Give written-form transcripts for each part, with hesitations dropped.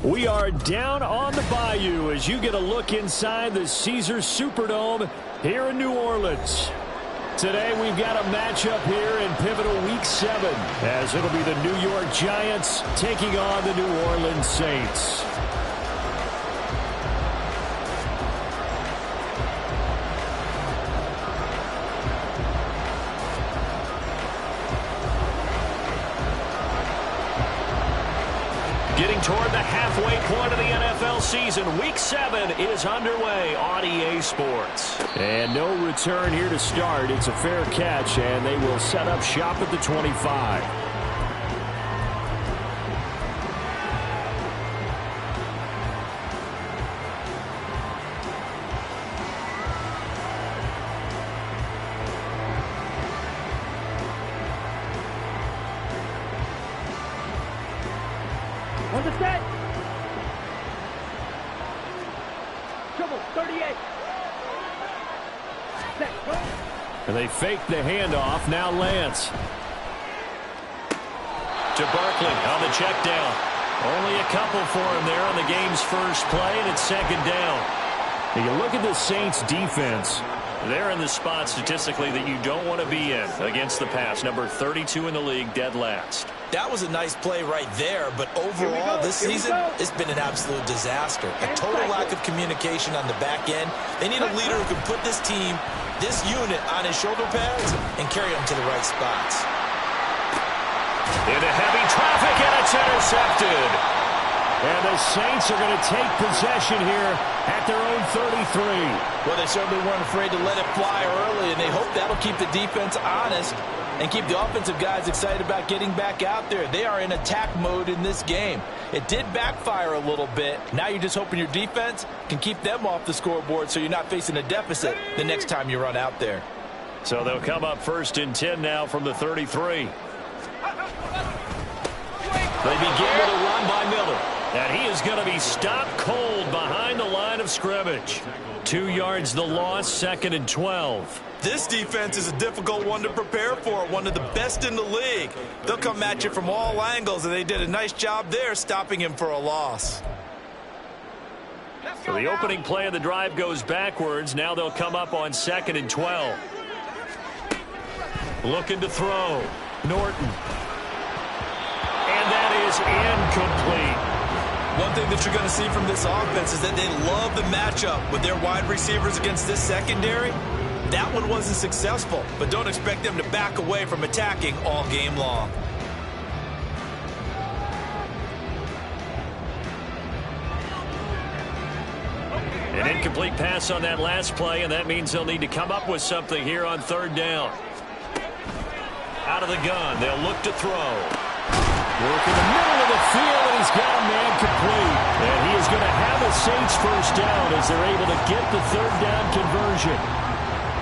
We are down on the Bayou as you get a look inside the Caesars Superdome here in New Orleans. Today we've got a matchup here in pivotal Week 7 as it'll be the New York Giants taking on the New Orleans Saints. Getting toward the halfway point of the NFL season. Week 7 is underway on EA Sports. And no return here to start. It's a fair catch, and they will set up shop at the 25. On the set. Trouble, 38. Set, go. And they fake the handoff. Now Lance. To Barkley on the check down. Only a couple for him there on the game's first play, and it's second down. Now you look at the Saints defense. They're in the spot statistically that you don't want to be in against the pass. Number 32 in the league, dead last. That was a nice play right there, but overall this season, it's been an absolute disaster. A total lack of communication on the back end. They need a leader who can put this team, this unit, on his shoulder pads and carry them to the right spots. Into heavy traffic, and it's intercepted. And the Saints are going to take possession here at their own 33. Well, they certainly weren't afraid to let it fly early, and they hope that'll keep the defense honest and keep the offensive guys excited about getting back out there. They are in attack mode in this game. It did backfire a little bit. Now you're just hoping your defense can keep them off the scoreboard so you're not facing a deficit the next time you run out there. So they'll come up 1st and 10 now from the 33. They begin with a run by Miller. And he is going to be stopped cold behind the line of scrimmage. 2 yards the loss, 2nd and 12. This defense is a difficult one to prepare for, one of the best in the league. They'll come at you from all angles, and they did a nice job there stopping him for a loss. So the opening play of the drive goes backwards. Now they'll come up on 2nd and 12. Looking to throw. Norton. And that is incomplete. One thing that you're going to see from this offense is that they love the matchup with their wide receivers against this secondary. That one wasn't successful, but don't expect them to back away from attacking all game long. An incomplete pass on that last play, and that means they'll need to come up with something here on 3rd down. Out of the gun, they'll look to throw. Work in the middle of the field, and he's got a man complete. And he is going to have the Saints first down as they're able to get the 3rd down conversion.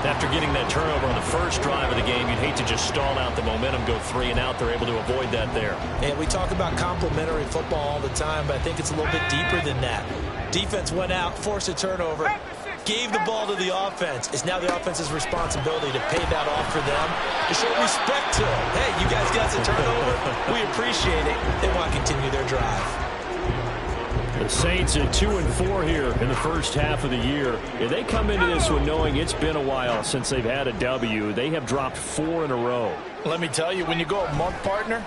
After getting that turnover on the first drive of the game, you'd hate to just stall out the momentum, go 3 and out. They're able to avoid that there. And we talk about complementary football all the time, but I think it's a little bit deeper than that. Defense went out, forced a turnover, gave the ball to the offense. It's now the offense's responsibility to pay that off for them, to show respect to them. Hey, you guys got the turnover. We appreciate it. They want to continue their drive. The Saints at 2-4 here in the first half of the year. They come into this one knowing it's been a while since they've had a W. They have dropped 4 in a row. Let me tell you, when you go a month, partner,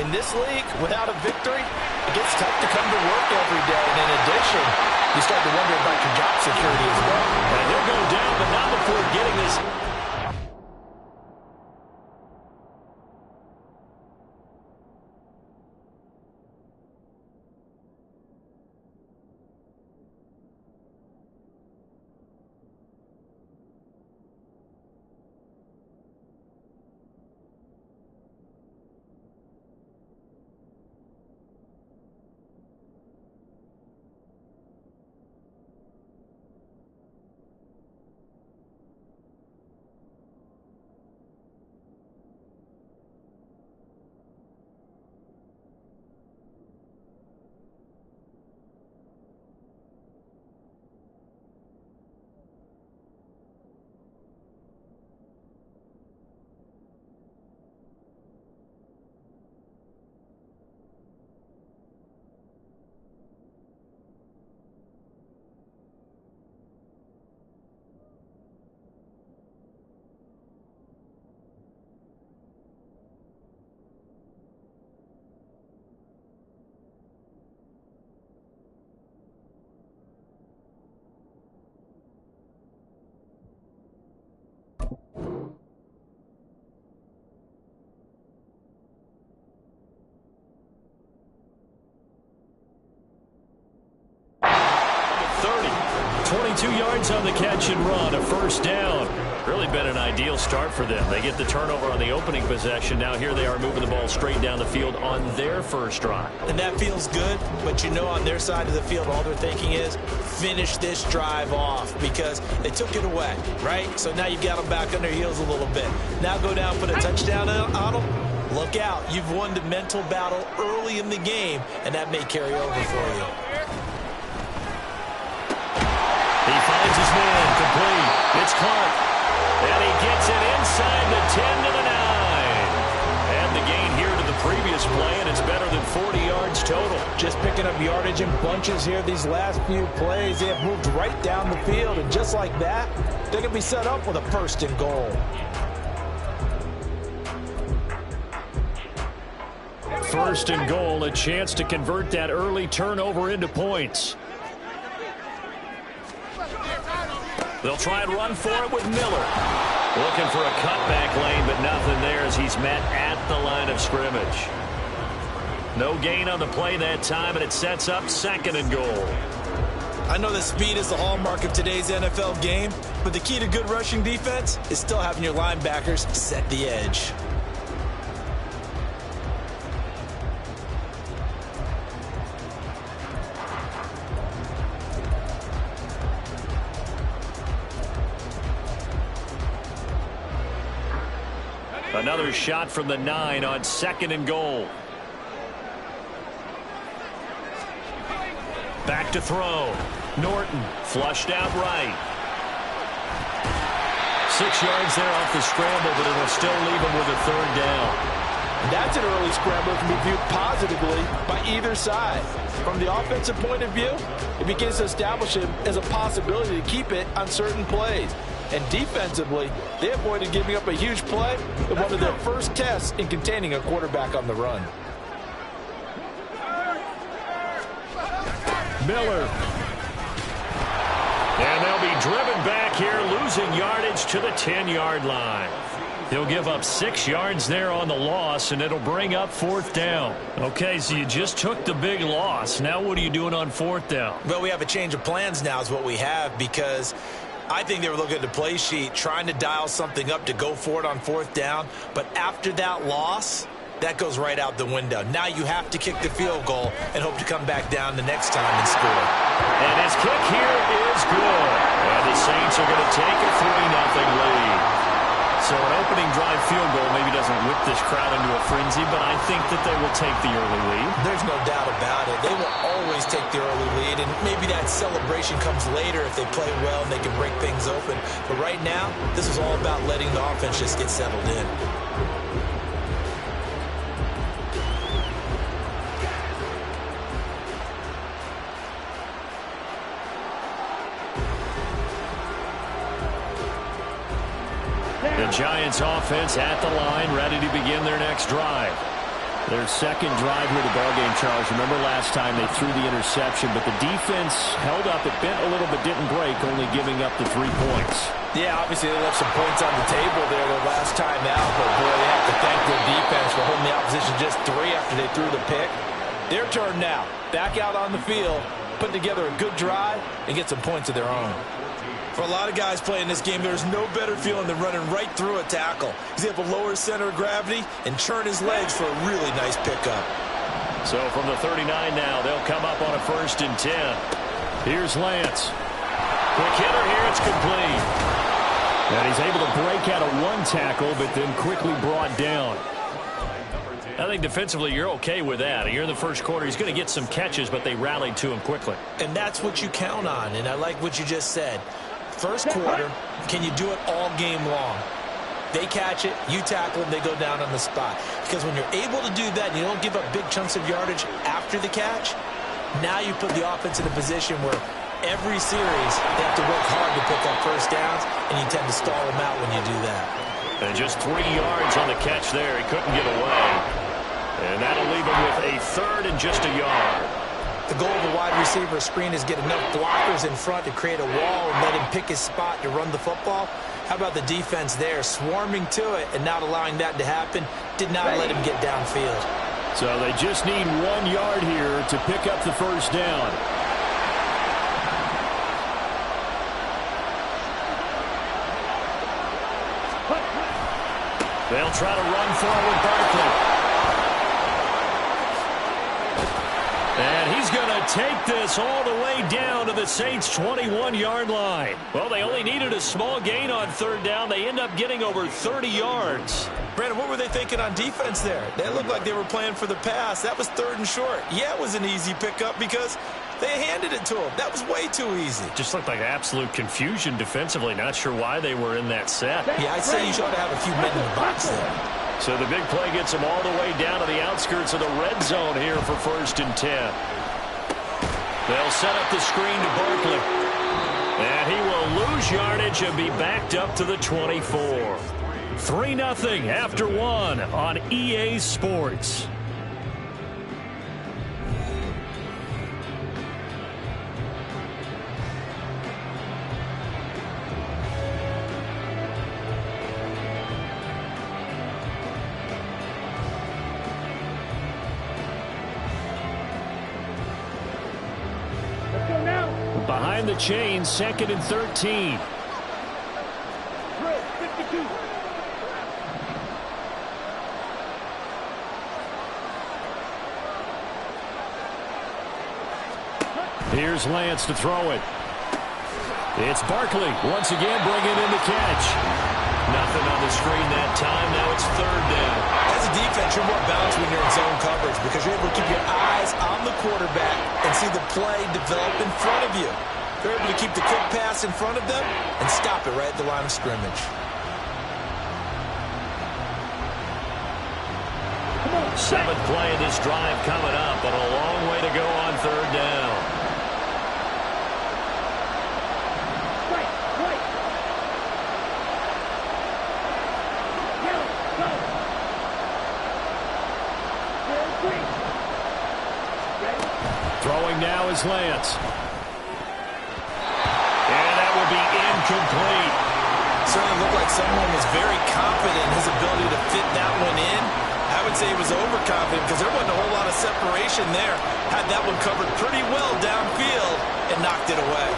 in this league, without a victory, it gets tough to come to work every day. And in addition, you start to wonder about your job security as well. And he'll go down, but not before getting this. yards on the catch and run, a first down. Really been an ideal start for them. They get the turnover on the opening possession. Now here they are moving the ball straight down the field on their first drive. And that feels good, but you know on their side of the field, all they're thinking is finish this drive off because they took it away, right? So now you've got them back on their heels a little bit. Now go down, put a touchdown on them. Look out. You've won the mental battle early in the game, and that may carry over for you. He finds his man, complete. It's Clark. And he gets it inside the 10 to the 9. And the gain here to the previous play, and it's better than 40 yards total. Just picking up yardage in bunches here these last few plays. They have moved right down the field, and just like that, they're going to be set up with a first and goal. First and goal, a chance to convert that early turnover into points. They'll try and run for it with Miller. Looking for a cutback lane, but nothing there as he's met at the line of scrimmage. No gain on the play that time, and it sets up second and goal. I know that speed is the hallmark of today's NFL game, but the key to good rushing defense is still having your linebackers set the edge. Another shot from the 9 on second and goal. Back to throw. Norton flushed out right. 6 yards there off the scramble, but it'll still leave him with a third down. That's an early scramble that can be viewed positively by either side. From the offensive point of view, it begins to establish him as a possibility to keep it on certain plays. And defensively, they avoided giving up a huge play in one of their first tests in containing a quarterback on the run. Miller. And they'll be driven back here, losing yardage to the 10-yard line. He'll give up 6 yards there on the loss, and it'll bring up fourth down. Okay, so you just took the big loss. Now what are you doing on fourth down? Well, we have a change of plans now is what we have, because I think they were looking at the play sheet, trying to dial something up to go for it on fourth down. But after that loss, that goes right out the window. Now you have to kick the field goal and hope to come back down the next time and score. And his kick here is good. And the Saints are going to take a 3-0 lead. So an opening drive field goal maybe doesn't whip this crowd into a frenzy, but I think that they will take the early lead. There's no doubt about it. They will always take the early lead, and maybe that celebration comes later if they play well and they can break things open. But right now, this is all about letting the offense just get settled in. The Giants offense at the line, ready to begin their next drive. Their second drive here of the ballgame, Charles. Remember last time they threw the interception, but the defense held up. It bent a little but didn't break, only giving up the 3 points. Yeah, obviously they left some points on the table there the last time out, but boy, they have to thank their defense for holding the opposition just 3 after they threw the pick. Their turn now. Back out on the field, put together a good drive, and get some points of their own. For a lot of guys playing this game, there's no better feeling than running right through a tackle. He's able to lower his center of gravity and churn his legs for a really nice pickup. So from the 39 now, they'll come up on a 1st and 10. Here's Lance. Quick hitter here, it's complete. And he's able to break out of 1 tackle, but then quickly brought down. I think defensively you're okay with that. You're in the first quarter. He's going to get some catches, but they rallied to him quickly. And that's what you count on, and I like what you just said. First quarter, can you do it all game long? They catch it, you tackle them, they go down on the spot. Because when you're able to do that and you don't give up big chunks of yardage after the catch, now you put the offense in a position where every series they have to work hard to pick up first downs, and you tend to stall them out when you do that. And just 3 yards on the catch there. He couldn't get away. And that'll leave him with a 3rd and just a yard. The goal of a wide receiver screen is get enough blockers in front to create a wall and let him pick his spot to run the football. How about the defense there, swarming to it and not allowing that to happen? Did not let him get downfield. So they just need 1 yard here to pick up the first down. They'll try to run forward Barkley. And he's going to take this all the way down to the Saints' 21-yard line. Well, they only needed a small gain on third down. They end up getting over 30 yards. Brandon, what were they thinking on defense there? They looked like they were playing for the pass. That was 3rd and short. Yeah, it was an easy pickup because they handed it to him. That was way too easy. Just looked like absolute confusion defensively. Not sure why they were in that set. Yeah, I'd say you should have a few men in the box there. So the big play gets them all the way down to the outskirts of the red zone here for 1st and 10. They'll set up the screen to Barkley. And he will lose yardage and be backed up to the 24. 3-0 after 1 on EA Sports. Behind the chains, 2nd and 13. 52. Here's Lance to throw it. It's Barkley once again bringing in the catch. Nothing on the screen that time. Now it's 3rd down. As a defense, you're more balanced when you're in zone coverage because you're able to keep your eyes on the quarterback and see the play develop in front of you. They're able to keep the quick pass in front of them and stop it right at the line of scrimmage. 7th play of this drive coming up, but a long way to go on 3rd down. Throwing now is Lance. And that will be incomplete. Certainly looked like someone was very confident in his ability to fit that one in. I would say he was overconfident because there wasn't a whole lot of separation there. Had that one covered pretty well downfield and knocked it away.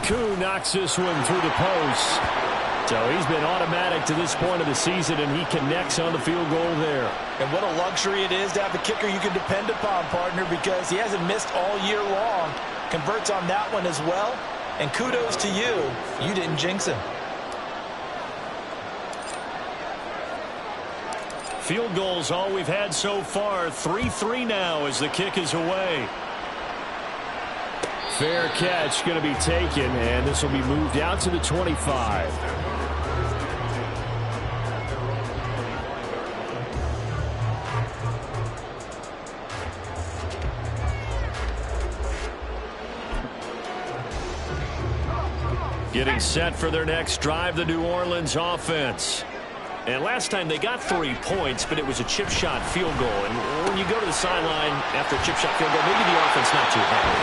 Koo knocks this one through the post. So he's been automatic to this point of the season, and he connects on the field goal there. And what a luxury it is to have a kicker you can depend upon, partner, because he hasn't missed all year long. Converts on that one as well. And kudos to you. You didn't jinx him. Field goals all we've had so far. 3-3 now as the kick is away. Fair catch going to be taken, and this will be moved out to the 25. Getting set for their next drive, the New Orleans offense. And last time they got 3 points, but it was a chip shot field goal. And when you go to the sideline after a chip shot field goal, maybe the offense not too happy.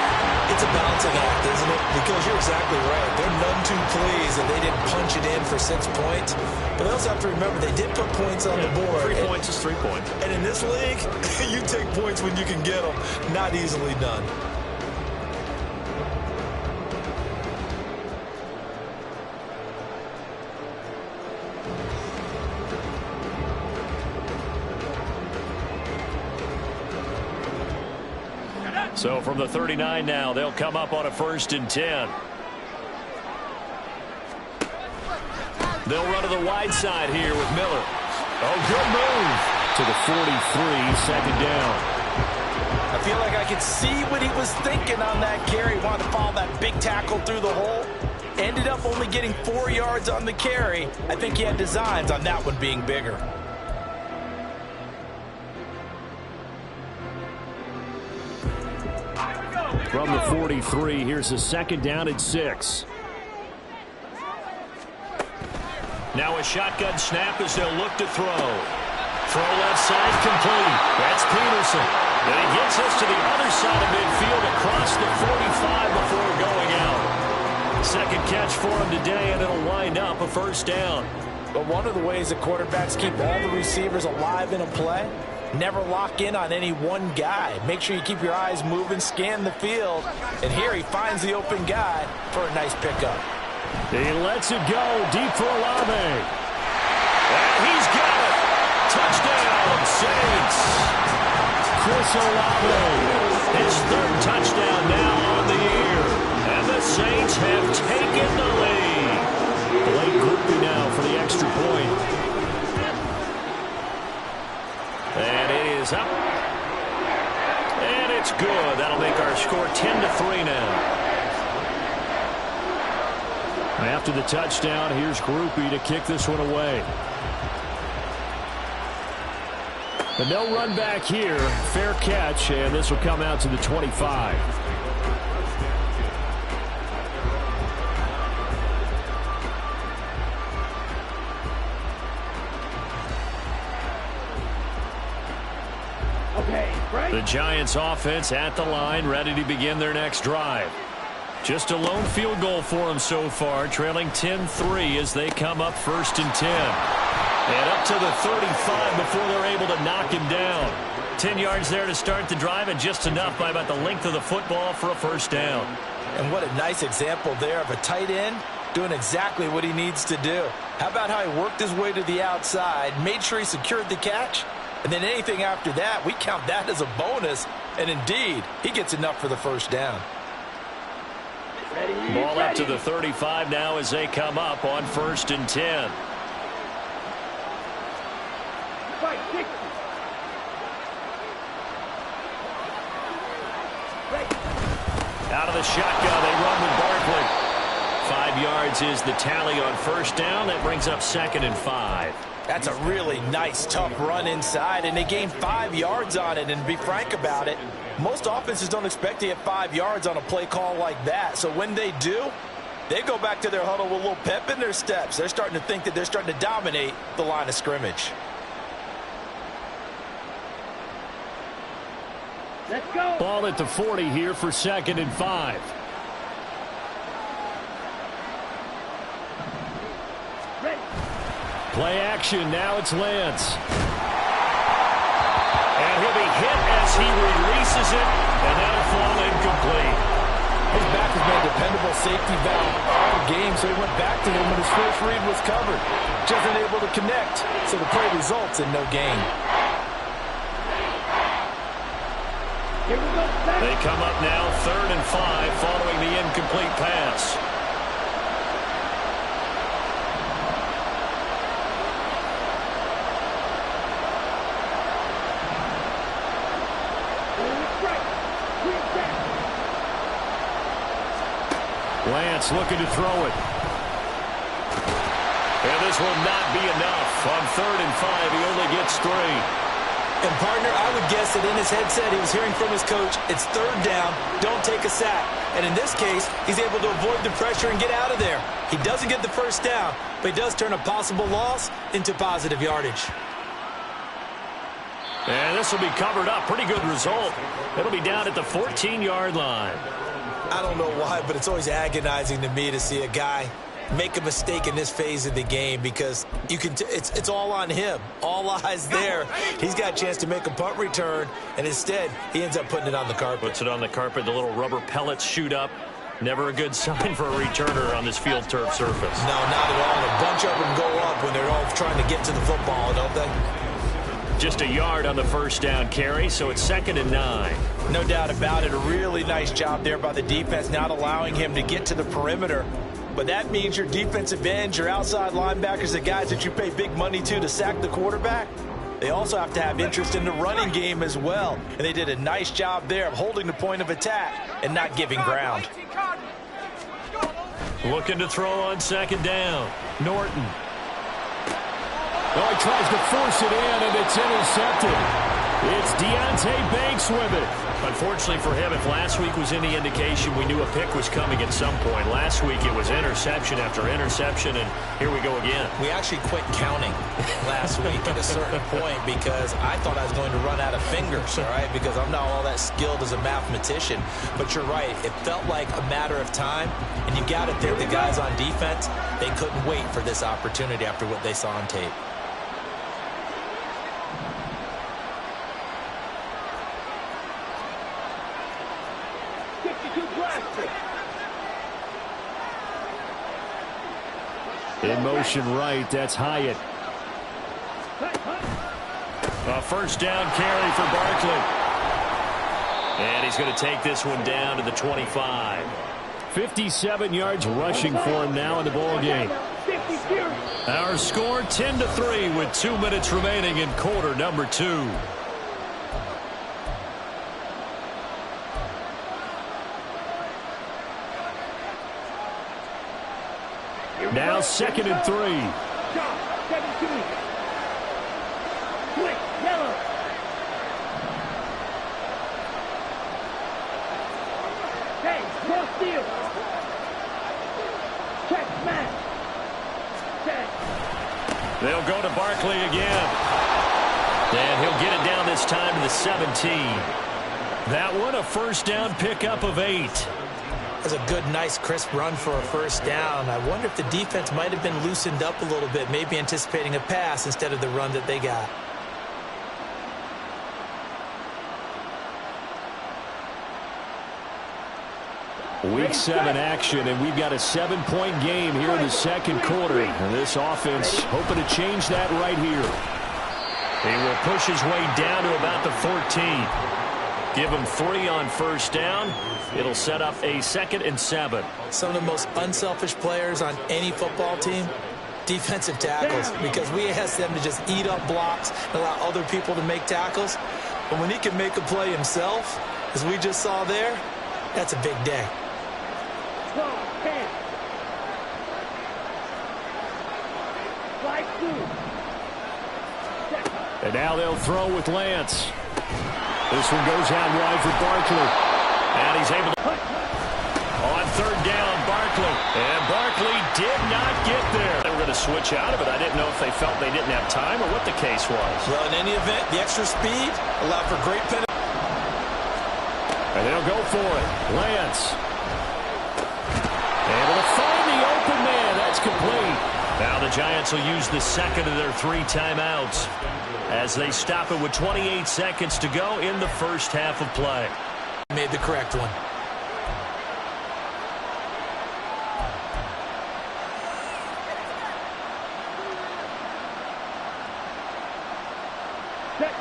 It's a balancing act, isn't it? Because you're exactly right. They're none too pleased that they didn't punch it in for 6 points. But they also have to remember they did put points on the board. 3 points is 3 points. And in this league, you take points when you can get them. Not easily done. So from the 39 now, they'll come up on a 1st and 10. They'll run to the wide side here with Miller. Oh, good move to the 43, 2nd down. I feel like I could see what he was thinking on that carry. Wanted to follow that big tackle through the hole. Ended up only getting 4 yards on the carry. I think he had designs on that one being bigger. From the 43, here's a 2nd down and 6. Now a shotgun snap as they'll look to throw. Throw left side complete. That's Peterson. And he gets us to the other side of midfield across the 45 before going out. 2nd catch for him today, and it'll wind up a 1st down. But one of the ways that quarterbacks keep all the receivers alive in a play, never lock in on any one guy. Make sure you keep your eyes moving, scan the field. And here he finds the open guy for a nice pickup. He lets it go deep for Olave. And he's got it. Touchdown, Saints. Chris Olave, his third touchdown now on the year. And the Saints have taken the lead. Blake Groupie now for the extra point. And it is up. And it's good. That'll make our score 10-3 now. After the touchdown, here's Groupie to kick this one away. But no run back here. Fair catch, and this will come out to the 25. The Giants offense at the line, ready to begin their next drive. Just a lone field goal for them so far, trailing 10-3 as they come up 1st and 10. And up to the 35 before they're able to knock him down. 10 yards there to start the drive, and just enough by about the length of the football for a first down. And what a nice example there of a tight end doing exactly what he needs to do. How about how he worked his way to the outside, made sure he secured the catch, and then anything after that, we count that as a bonus. And indeed, he gets enough for the first down. Ball up to the 35 now as they come up on 1st and 10. Out of the shotgun, they run with Barkley. 5 yards is the tally on first down. That brings up 2nd and 5. That's a really nice, tough run inside, and they gained 5 yards on it. And to be frank about it, most offenses don't expect to get 5 yards on a play call like that. So when they do, they go back to their huddle with a little pep in their steps. They're starting to think that they're starting to dominate the line of scrimmage. Let's go. Ball at the 40 here for 2nd and 5. Ready. Play action. Now it's Lance. And he'll be hit as he releases it, and that'll fall incomplete. His back has been a dependable safety valve all game, so he went back to him when his first read was covered. Just unable to connect, so the play results in no gain. Here we go. They come up now 3rd and 5 following the incomplete pass. Lance looking to throw it. And this will not be enough. On 3rd and 5, he only gets 3. And, partner, I would guess that in his headset he was hearing from his coach, it's 3rd down, don't take a sack. And in this case, he's able to avoid the pressure and get out of there. He doesn't get the first down, but he does turn a possible loss into positive yardage. And this will be covered up. Pretty good result. It'll be down at the 14-yard line. I don't know why, but it's always agonizing to me to see a guy make a mistake in this phase of the game, because you can it's all on him. All eyes there. He's got a chance to make a punt return, and instead he ends up putting it on the carpet. Puts it on the carpet. The little rubber pellets shoot up. Never a good sign for a returner on this field turf surface. No, not at all. A bunch of them go up when they're all trying to get to the football, don't they? Just a yard on the first down carry, so it's 2nd and 9. No doubt about it. A really nice job there by the defense, not allowing him to get to the perimeter. But that means your defensive ends, your outside linebackers, the guys that you pay big money to sack the quarterback, they also have to have interest in the running game as well. And they did a nice job there of holding the point of attack and not giving ground. Looking to throw on 2nd down. Norton. Oh, he tries to force it in, and it's intercepted. It's Deonte Banks with it. Unfortunately for him, if last week was any indication, we knew a pick was coming at some point. Last week it was interception after interception, and here we go again. We actually quit counting last week at a certain point because I thought I was going to run out of fingers, all right, because I'm not all that skilled as a mathematician. But you're right. It felt like a matter of time, and you got to think the guys on defense, they couldn't wait for this opportunity after what they saw on tape. In motion right, that's Hyatt. A first down carry for Barkley. And he's going to take this one down to the 25. 57 yards rushing for him now in the ball game. Our score 10-3 with 2 minutes remaining in quarter number 2. Now 2nd and 3. 17. Quick, yellow. Hey, cross field. Check, smash. Check. They'll go to Barkley again. And he'll get it down this time to the 17. That one, a first down pickup of 8. That's a good, nice, crisp run for a first down. I wonder if the defense might have been loosened up a little bit, maybe anticipating a pass instead of the run that they got. Week 7 action, and we've got a 7-point game here in the second quarter. And this offense hoping to change that right here. He will push his way down to about the 14. Give him 3 on first down. It'll set up a 2nd and 7. Some of the most unselfish players on any football team, defensive tackles, because we ask them to just eat up blocks and allow other people to make tackles. But when he can make a play himself, as we just saw there, that's a big day. 12, 10. 5-2. And now they'll throw with Lance. This one goes out wide for Barkley. And he's able to... On third down, Barkley. And Barkley did not get there. They were going to switch out of it. I didn't know if they felt they didn't have time or what the case was. Well, in any event, the extra speed allowed for great penalty. And they'll go for it. Lance. Able to find the open man. That's complete. Now the Giants will use the second of their 3 timeouts as they stop it with 28 seconds to go in the first half of play. Made the correct one.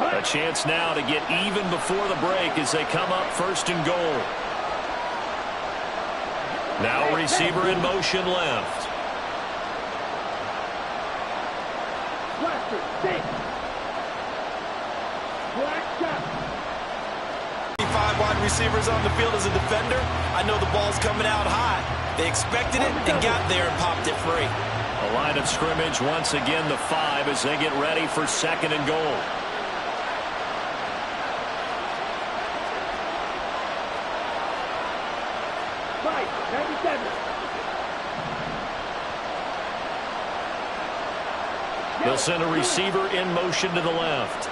A chance now to get even before the break as they come up 1st and goal. Now a receiver in motion left. Black shot. 5 wide receivers on the field as a defender. I know the ball's coming out high. They expected it and got there and popped it free. A line of scrimmage once again the 5 as they get ready for 2nd and goal. They'll send a receiver in motion to the left.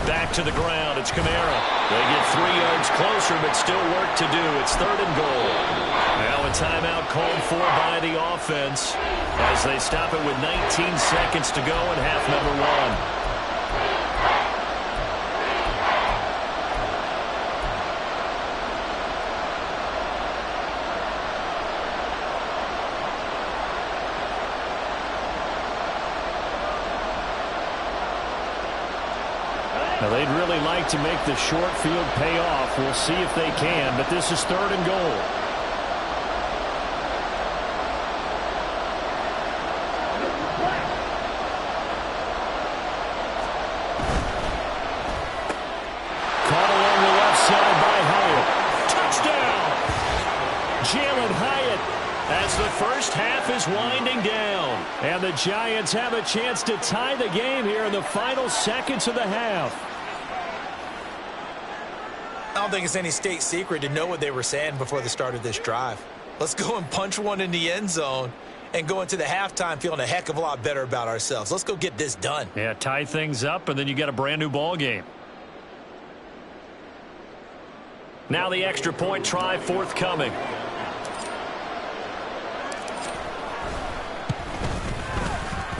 Back to the ground. It's Kamara. They get 3 yards closer, but still work to do. It's 3rd and goal. Now a timeout called for by the offense as they stop it with 19 seconds to go in half number 1. Now, they'd really like to make the short field pay off. We'll see if they can, but this is 3rd and goal. Caught along the left side by Hyatt. Touchdown! Jalen Hyatt as the first half is winding down. And the Giants have a chance to tie the game here in the final seconds of the half. I don't think it's any state secret to know what they were saying before the start of this drive. Let's go and punch one in the end zone and go into the halftime feeling a heck of a lot better about ourselves. Let's go get this done. Yeah, tie things up, and then you get a brand new ball game. Now the extra point try forthcoming.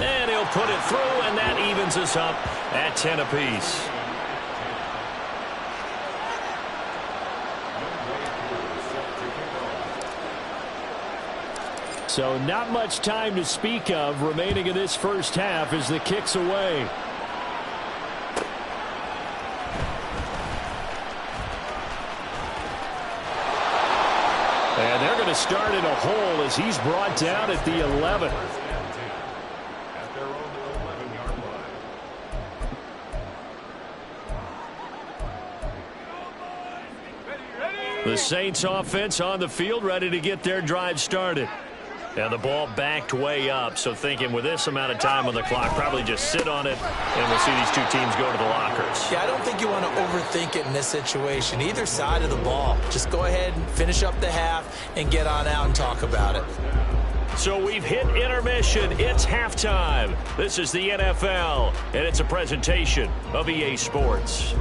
And he'll put it through, and that evens us up at 10 apiece. So not much time to speak of remaining in this first half as the kick's away. And they're going to start in a hole as he's brought down at the 11. The Saints offense on the field, ready to get their drive started. And the ball backed way up, so thinking with this amount of time on the clock, probably just sit on it, and we'll see these two teams go to the lockers. Yeah, I don't think you want to overthink it in this situation. Either side of the ball. Just go ahead and finish up the half and get on out and talk about it. So we've hit intermission. It's halftime. This is the NFL, and it's a presentation of EA Sports.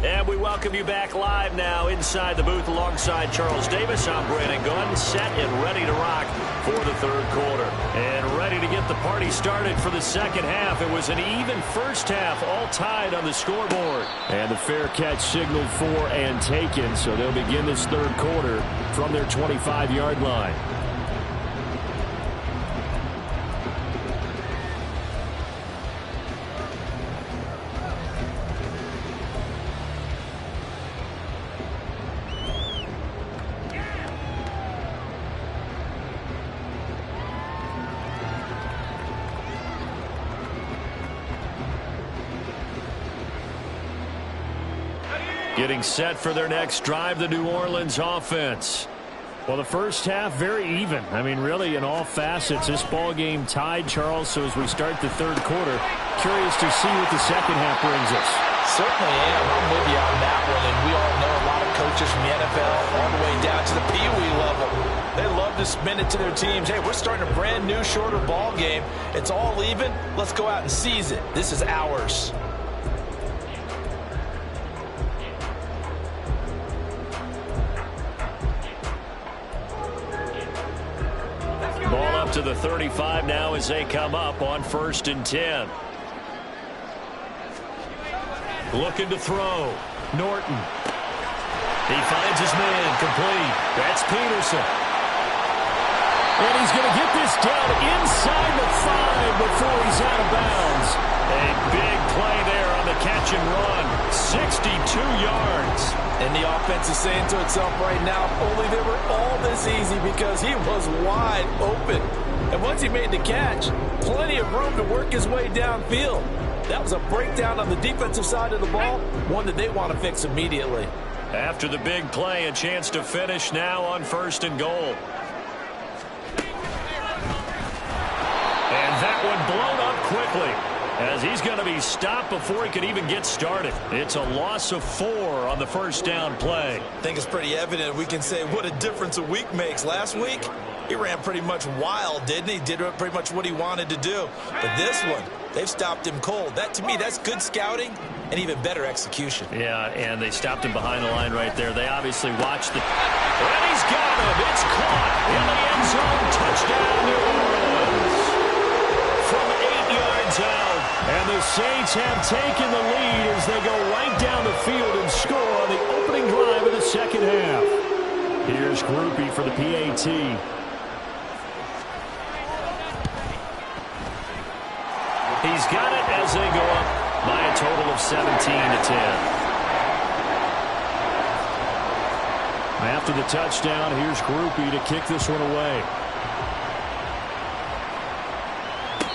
And we welcome you back live now inside the booth alongside Charles Davis. I'm Brandon Gunn, set and ready to rock for the third quarter. And ready to get the party started for the second half. It was an even first half, all tied on the scoreboard. And the fair catch signaled for and taken, so they'll begin this third quarter from their 25-yard line. Getting set for their next drive, the New Orleans offense. Well, the first half, very even. I mean, really, in all facets, this ball game tied, Charles. So as we start the third quarter, curious to see what the second half brings us. Certainly am. I'm with you on that one. And we all know a lot of coaches from the NFL all the way down to the Pee-wee level. They love to spin it to their teams. Hey, we're starting a brand new, shorter ball game. It's all even. Let's go out and seize it. This is ours. Ball up to the 35 now as they come up on 1st and 10. Looking to throw. Norton. He finds his man complete. That's Peterson. And he's going to get this down inside the 5 before he's out of bounds. A big play there on the catch and run. 62 yards. And the offense is saying to itself right now, only they were all this easy because he was wide open. And once he made the catch, plenty of room to work his way downfield. That was a breakdown on the defensive side of the ball, one that they want to fix immediately. After the big play, a chance to finish now on 1st and goal. And that one blown up quickly, as he's going to be stopped before he could even get started. It's a loss of 4 on the first down play. I think it's pretty evident we can say what a difference a week makes. Last week, he ran pretty much wild, didn't he? Did pretty much what he wanted to do. But this one, they've stopped him cold. That, to me, that's good scouting and even better execution. Yeah, and they stopped him behind the line right there. They obviously watched the... And he's got him. It's caught in the end zone. Touchdown, New Orleans. From 8 yards out. And the Saints have taken the lead as they go right down the field and score on the opening drive of the second half. Here's Groupie for the PAT. He's got it as they go up by a total of 17-10. After the touchdown, here's Groupie to kick this one away.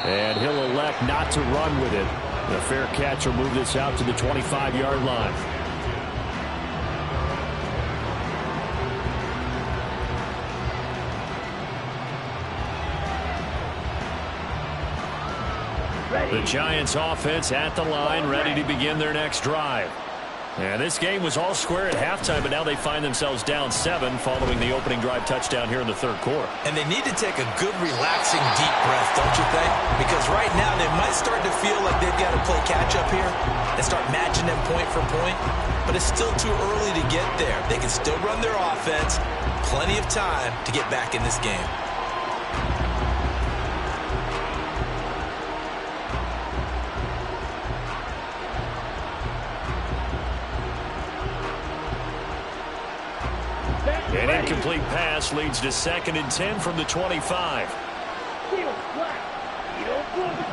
And he'll elect not to run with it. The fair catch will move this out to the 25-yard line. The Giants offense at the line, ready to begin their next drive. And this game was all square at halftime, but now they find themselves down 7 following the opening drive touchdown here in the third quarter. And they need to take a good, relaxing, deep breath, don't you think? Because right now they might start to feel like they've got to play catch-up here and start matching them point for point. But it's still too early to get there. They can still run their offense. Plenty of time to get back in this game. incomplete pass leads to 2nd and 10 from the 25. Steal, black. You don't move it.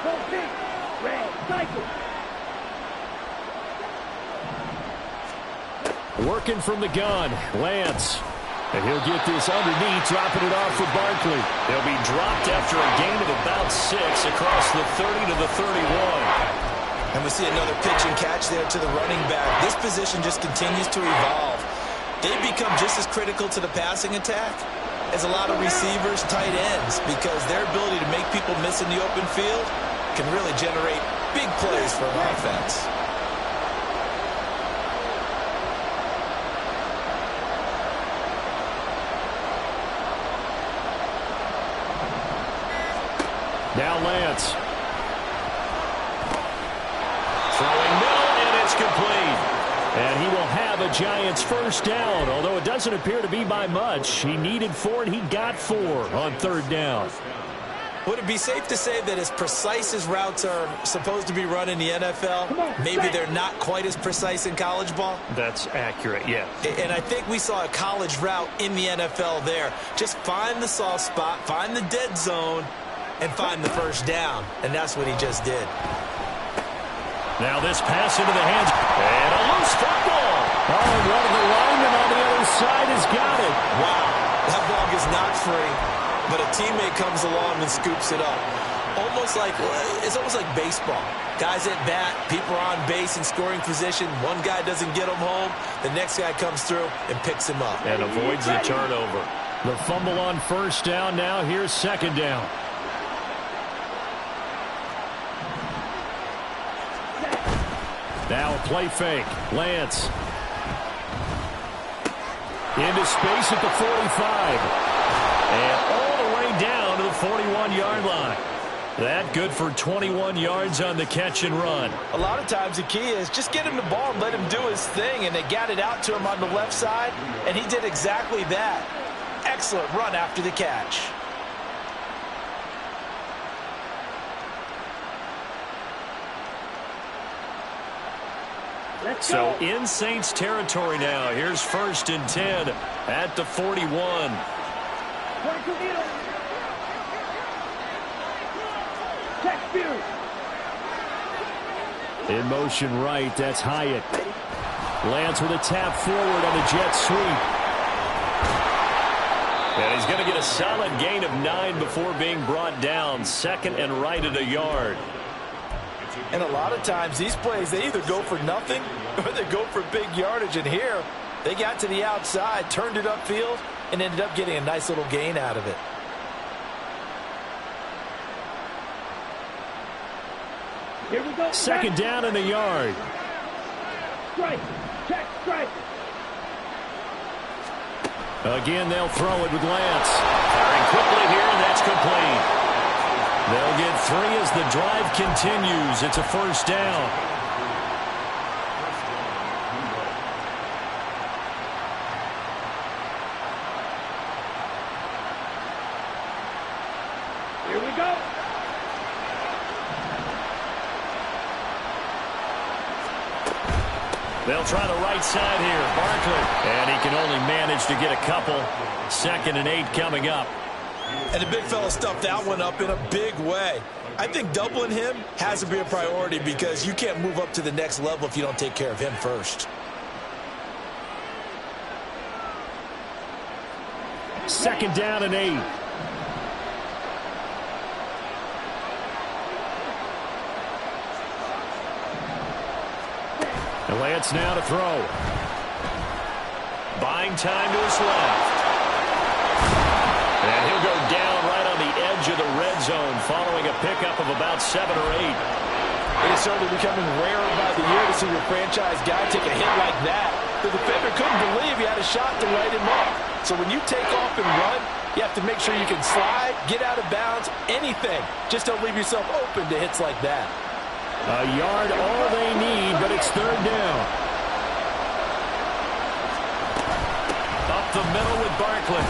Go pink. Red, cycle. Working from the gun, Lance. And he'll get this underneath, dropping it off for Barkley. They'll be dropped after a gain of about 6 across the 30 to the 31. And we see another pitch and catch there to the running back. This position just continues to evolve. They've become just as critical to the passing attack as a lot of receivers, tight ends, because their ability to make people miss in the open field can really generate big plays for an offense. Now Lance. Throwing middle, and it's complete. And he will have a Giants first down, although it doesn't appear to be by much. He needed 4, and he got 4 on 3rd down. Would it be safe to say that as precise as routes are supposed to be run in the NFL, maybe they're not quite as precise in college ball? That's accurate, yeah. And I think we saw a college route in the NFL there. Just find the soft spot, find the dead zone, and find the first down. And that's what he just did. Now this pass into the hands. And a loose football. Oh, and one of the linemen on the other side has got it. Wow. That ball is not free, but a teammate comes along and scoops it up. It's almost like baseball. Guys at bat, people are on base in scoring position. One guy doesn't get him home. The next guy comes through and picks him up. And avoids the turnover. The fumble on 1st down. Now here's 2nd down. Now a play fake. Lance. Into space at the 45. And all the way down to the 41-yard line. That good for 21 yards on the catch and run. A lot of times the key is just get him the ball and let him do his thing. And they got it out to him on the left side. And he did exactly that. Excellent run after the catch. So in Saints territory now. Here's 1st and 10 at the 41. In motion right, that's Hyatt. Lance with a tap forward on the jet sweep. And he's going to get a solid gain of 9 before being brought down. 2nd and right at a yard. And a lot of times these plays, they either go for nothing or they go for big yardage. And here, they got to the outside, turned it upfield, and ended up getting a nice little gain out of it. Here we go. 2nd down in a yard. Strike. Check strike. Again, they'll throw it with Lance. Firing quickly here, and that's complete. They'll get 3 as the drive continues. It's a 1st down. Here we go. They'll try the right side here. Barkley. And he can only manage to get a couple. 2nd and 8 coming up. And the big fella stuffed that one up in a big way. I think doubling him has to be a priority because you can't move up to the next level if you don't take care of him first. 2nd down and 8. And Lance now to throw. Buying time to his left. And he'll go down right on the edge of the red zone following a pickup of about 7 or 8. It is certainly becoming rarer by the year to see your franchise guy take a hit like that. The defender couldn't believe he had a shot to light him up. So when you take off and run, you have to make sure you can slide, get out of bounds, anything. Just don't leave yourself open to hits like that. A yard all they need, but it's 3rd down. Up the middle with Barkley.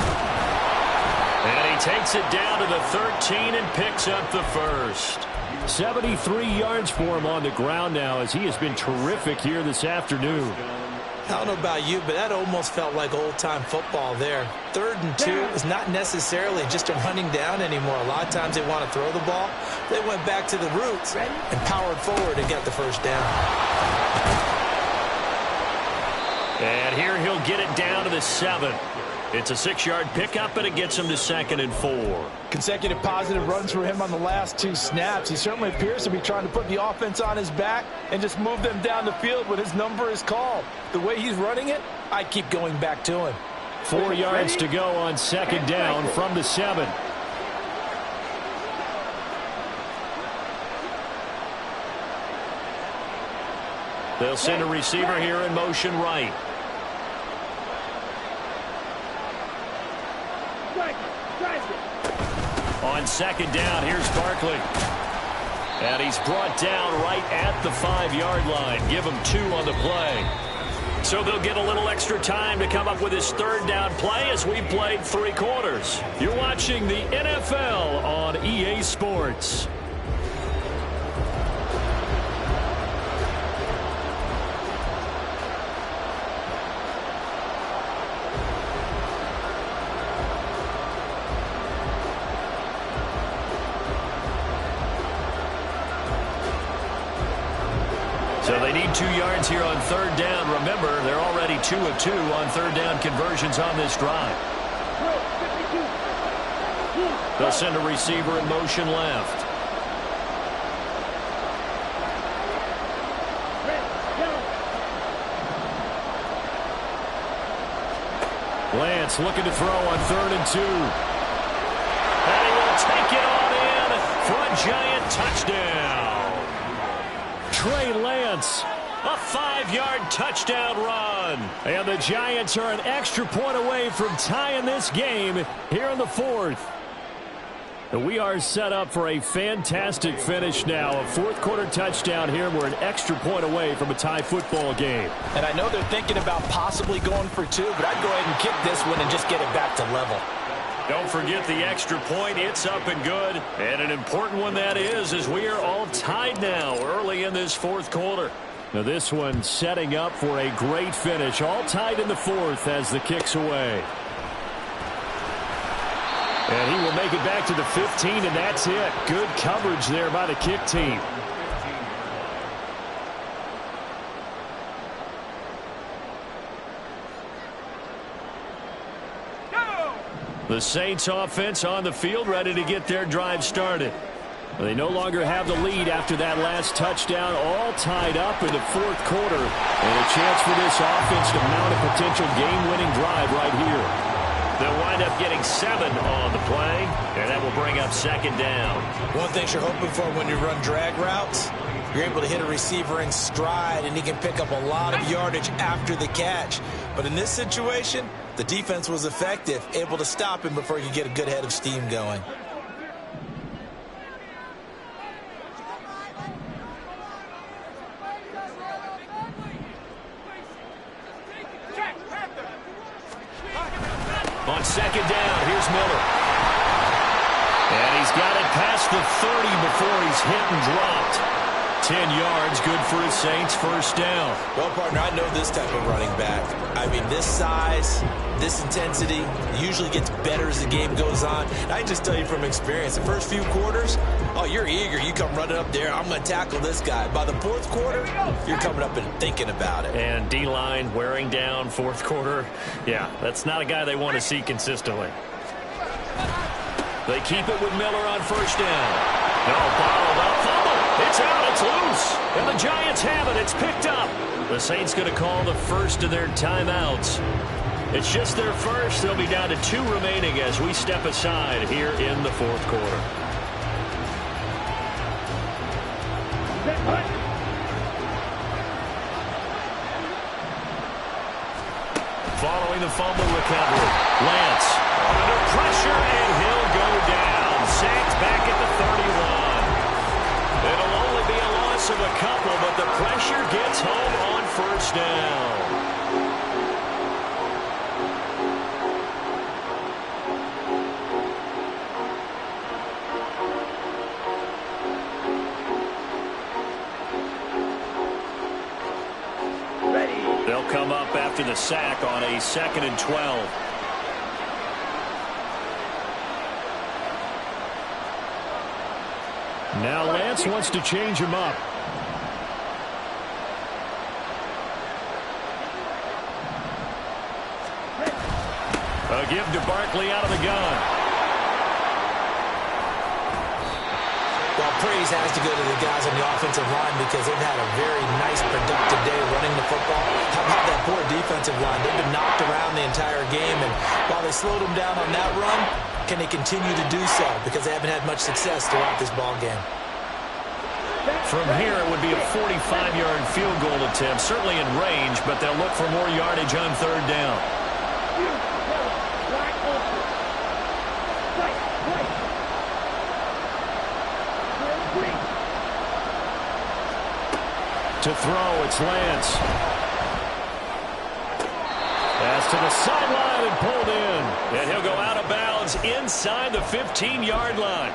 And he takes it down to the 13 and picks up the 1st. 73 yards for him on the ground now as he has been terrific here this afternoon. I don't know about you, but that almost felt like old-time football there. 3rd and 2 is not necessarily just a running down anymore. A lot of times they want to throw the ball. They went back to the roots and powered forward and got the first down. And here he'll get it down to the 7. It's a 6-yard pickup, and it gets him to 2nd and 4. Consecutive positive runs for him on the last 2 snaps. He certainly appears to be trying to put the offense on his back and just move them down the field when his number is called. The way he's running it, I keep going back to him. 4 yards to go on 2nd down from the 7. They'll send a receiver here in motion right. On 2nd down, here's Barkley. And he's brought down right at the 5-yard line. Give him 2 on the play. So they'll get a little extra time to come up with his 3rd down play as we played 3 quarters. You're watching the NFL on EA Sports. So they need 2 yards here on 3rd down. Remember, they're already 2 of 2 on 3rd down conversions on this drive. They'll send a receiver in motion left. Lance looking to throw on 3rd and 2. And he will take it on in for a Giant touchdown. Trey Lance, a 5-yard touchdown run. And the Giants are an extra point away from tying this game here in the 4th. And we are set up for a fantastic finish now. A 4th quarter touchdown here. We're an extra point away from a tie football game. And I know they're thinking about possibly going for 2, but I'd go ahead and kick this one and just get it back to level. Don't forget the extra point. It's up and good. And an important one that is, as we are all tied now early in this 4th quarter. Now this one setting up for a great finish. All tied in the 4th as the kick's away. And he will make it back to the 15, and that's it. Good coverage there by the kick team. The Saints offense on the field, ready to get their drive started. They no longer have the lead after that last touchdown, all tied up in the 4th quarter. And a chance for this offense to mount a potential game-winning drive right here. They'll wind up getting 7 on the play, and that will bring up 2nd down. One thing you're hoping for when you run drag routes, you're able to hit a receiver in stride, and he can pick up a lot of yardage after the catch. But in this situation, the defense was effective, able to stop him before he could get a good head of steam going. On 2nd down, here's Miller. And he's got it past the 30 before he's hit and dropped. 10 yards, good for his Saints, 1st down. Well, partner, I know this type of running back. I mean, this size, this intensity usually gets better as the game goes on. And I can just tell you from experience, the first few quarters, oh, you're eager. You come running up there, I'm going to tackle this guy. By the 4th quarter, you're coming up and thinking about it. And D-line wearing down 4th quarter. Yeah, that's not a guy they want to see consistently. They keep it with Miller on 1st down. No, bottled up, fumble. It's out, it's loose. And the Giants have it, it's picked up. The Saints going to call the first of their timeouts. It's just their first. They'll be down to 2 remaining as we step aside here in the 4th quarter. Following the fumble recovery, Lance under pressure, and he'll go down. Sacked back at the 31. It'll only be a loss of a couple, but the pressure gets home on 1st down. the sack on a 2nd and 12. Now Lance wants to change him up. A give to Barkley out of the gun. Well, praise has to go to the guys on the offensive line because they've had a very nice, productive day running the football. How about that poor defensive line? They've been knocked around the entire game, and while they slowed them down on that run, can they continue to do so? Because they haven't had much success throughout this ball game. From here, it would be a 45-yard field goal attempt, certainly in range, but they'll look for more yardage on 3rd down. To throw, it's Lance. Pass to the sideline and pulled in. And he'll go out of bounds inside the 15-yard line.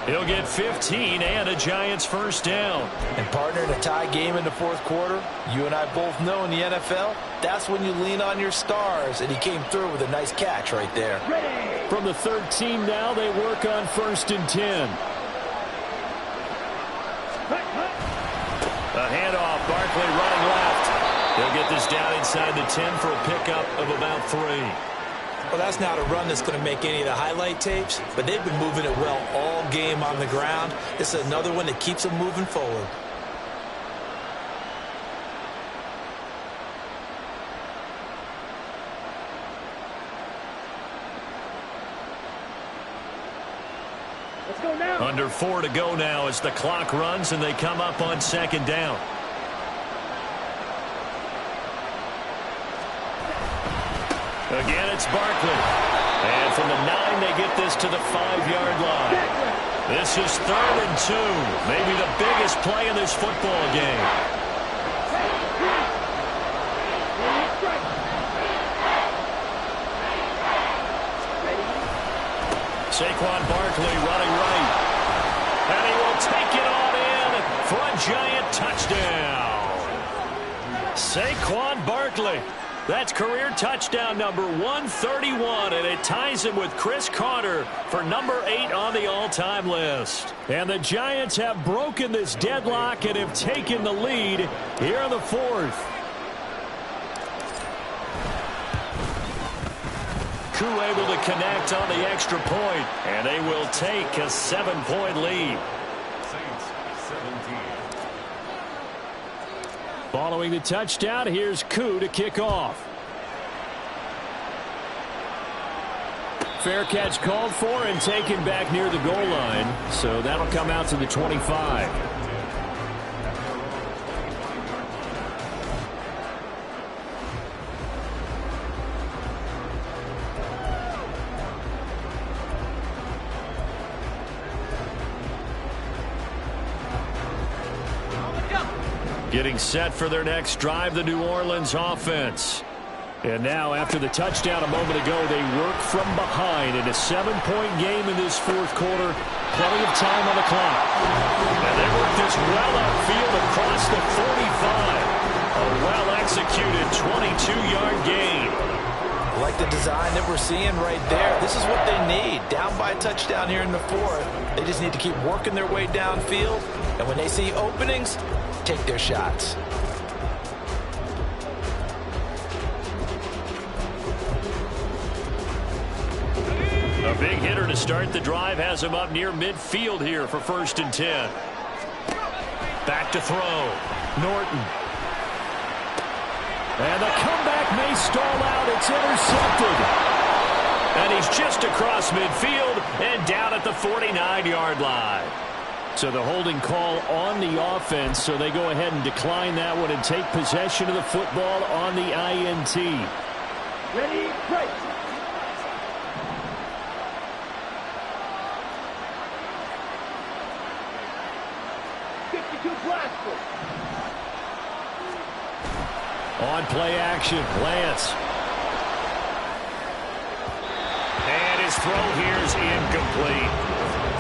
He'll get 15 and a Giants 1st down. And partner, in a tie game in the 4th quarter, you and I both know in the NFL, that's when you lean on your stars, and he came through with a nice catch right there. From the 13 now, they work on 1st and 10. A handoff, Barkley running left. They'll get this down inside the 10 for a pickup of about 3. Well, that's not a run that's going to make any of the highlight tapes, but they've been moving it well all game on the ground. This is another one that keeps them moving forward. Let's go now. Under 4 to go now as the clock runs and they come up on 2nd down. Again, it's Barkley. And from the 9, they get this to the 5-yard line. This is 3rd and 2. Maybe the biggest play in this football game. Saquon Barkley running right. And he will take it on in for a Giant touchdown. Saquon Barkley. That's career touchdown number 131, and it ties him with Chris Carter for number 8 on the all-time list. And the Giants have broken this deadlock and have taken the lead here in the 4th. Koo able to connect on the extra point, and they will take a 7-point lead. Following the touchdown, here's Koo to kick off. Fair catch called for and taken back near the goal line, so that'll come out to the 25. Getting set for their next drive, the New Orleans offense. And now, after the touchdown a moment ago, they work from behind in a 7-point game in this 4th quarter. Plenty of time on the clock. And they work this well upfield across the 45. A well-executed 22-yard gain. I like the design that we're seeing right there. This is what they need. Down by a touchdown here in the 4th. They just need to keep working their way downfield. And when they see openings, take their shots. A big hitter to start the drive has him up near midfield here for 1st and 10. Back to throw. Norton. And the comeback may stall out. It's intercepted. And he's just across midfield and down at the 49-yard line. So the holding call on the offense, so they go ahead and decline that one and take possession of the football on the INT. Ready, break. On play action, Lance. And his throw here is incomplete.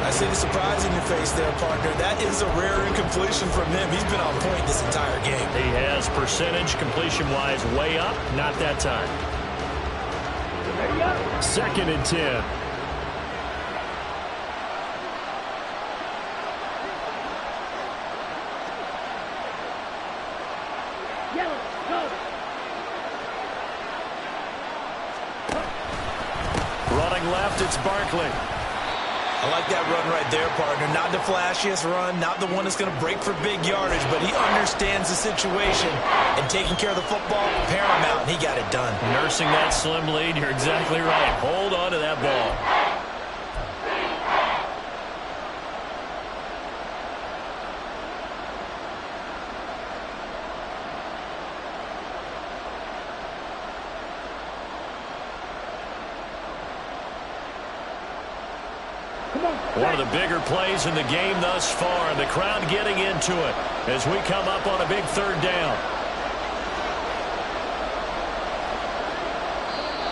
I see the surprise in your face there, partner. That is a rare incompletion from him. He's been on point this entire game. He has percentage completion-wise way up. Not that time. 2nd and 10. Running left, it's Barkley. I like that run right there, partner. Not the flashiest run, not the one that's going to break for big yardage, but he understands the situation, and taking care of the football, paramount, and he got it done. Nursing that slim lead, you're exactly right. Hold on to that ball. One of the bigger plays in the game thus far, and the crowd getting into it as we come up on a big 3rd down.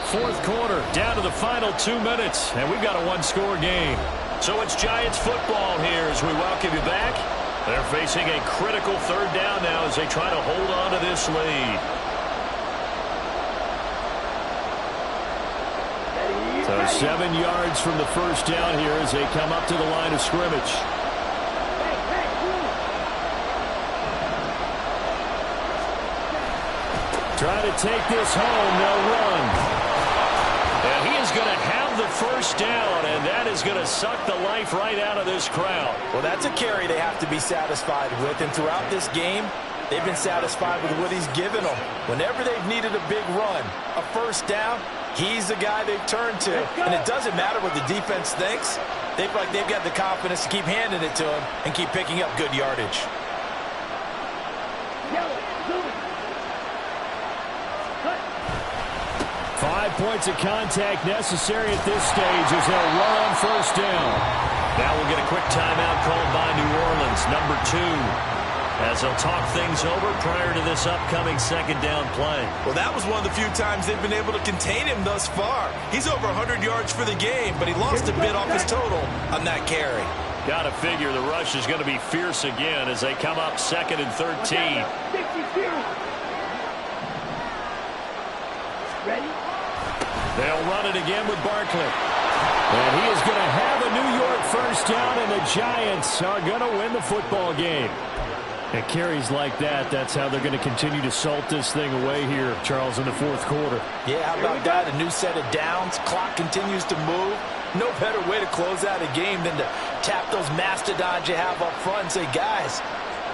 4th quarter, down to the final 2 minutes, and we've got a 1-score game. So it's Giants football here as we welcome you back. They're facing a critical 3rd down now as they try to hold on to this lead. So 7 yards from the first down here as they come up to the line of scrimmage. Try to take this home. They'll run. And he is going to have the first down, and that is going to suck the life right out of this crowd. Well, that's a carry they have to be satisfied with, and throughout this game, they've been satisfied with what he's given them. Whenever they've needed a big run, a first down, he's the guy they've turned to. And it doesn't matter what the defense thinks. They feel like they've got the confidence to keep handing it to him and keep picking up good yardage. 5 points of contact necessary at this stage as they'll run on first down. Now we'll get a quick timeout called by New Orleans, number 2. As they'll talk things over prior to this upcoming 2nd down play. Well, that was one of the few times they've been able to contain him thus far. He's over 100 yards for the game, but he lost a bit off his total on that carry. Got to figure the rush is going to be fierce again as they come up 2nd and 13. Ready? They'll run it again with Barkley. And he is going to have a New York first down, and the Giants are going to win the football game. And carries like that, that's how they're going to continue to salt this thing away here, Charles, in the 4th quarter. Yeah, how about that? A new set of downs. Clock continues to move. No better way to close out a game than to tap those mastodons you have up front and say, guys,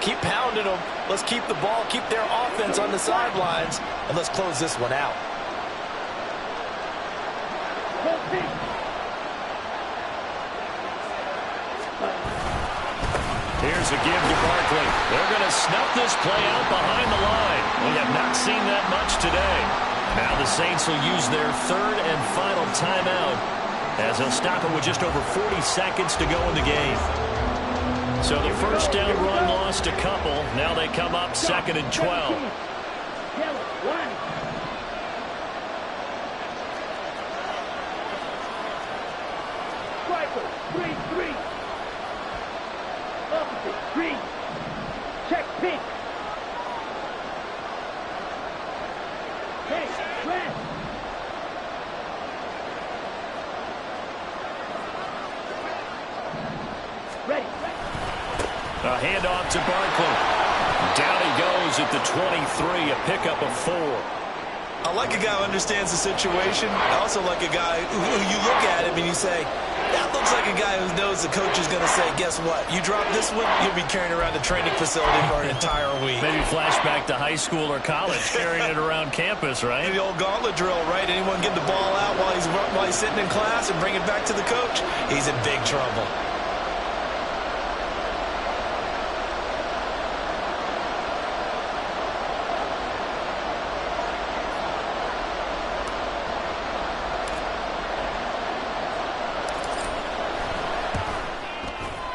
keep pounding them. Let's keep the ball, keep their offense on the sidelines, and let's close this one out. Here's a give to Barkley. They're going to snuff this play out behind the line. We have not seen that much today. Now the Saints will use their 3rd and final timeout as they'll stop it with just over 40 seconds to go in the game. So the first down run lost a couple. Now they come up 2nd and 12. Green. Check pink. Hey, red. Ready. A handoff to Barkley. Down he goes at the 23, a pickup of 4. I like a guy who understands the situation. I also like a guy who you look at him and you say, that looks like a guy who knows the coach is going to say, guess what? You drop this one, you'll be carrying around the training facility for an entire week. Maybe flashback to high school or college, carrying it around campus, right? The old gauntlet drill, right? Anyone get the ball out while he's sitting in class and bring it back to the coach? He's in big trouble.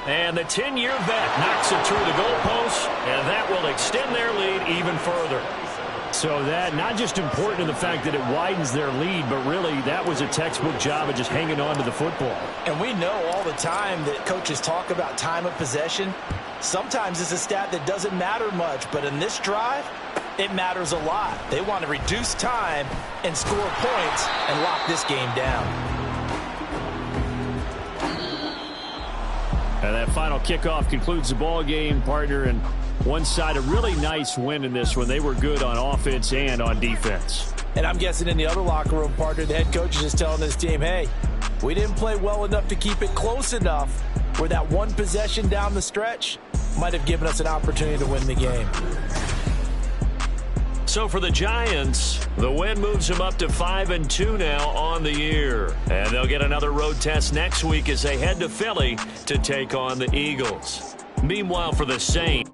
And the 10-year vet knocks it through the goalpost, and that will extend their lead even further. So that not just important in the fact that it widens their lead, but really that was a textbook job of just hanging on to the football. And we know all the time that coaches talk about time of possession. Sometimes it's a stat that doesn't matter much, but in this drive, it matters a lot. They want to reduce time and score points and lock this game down. And that final kickoff concludes the ball game, partner, and one side a really nice win in this one. They were good on offense and on defense. And I'm guessing in the other locker room, partner, the head coach is just telling this team, hey, we didn't play well enough to keep it close enough where that one possession down the stretch might have given us an opportunity to win the game. So for the Giants, the win moves them up to 5-2 now on the year. And they'll get another road test next week as they head to Philly to take on the Eagles. Meanwhile, for the Saints,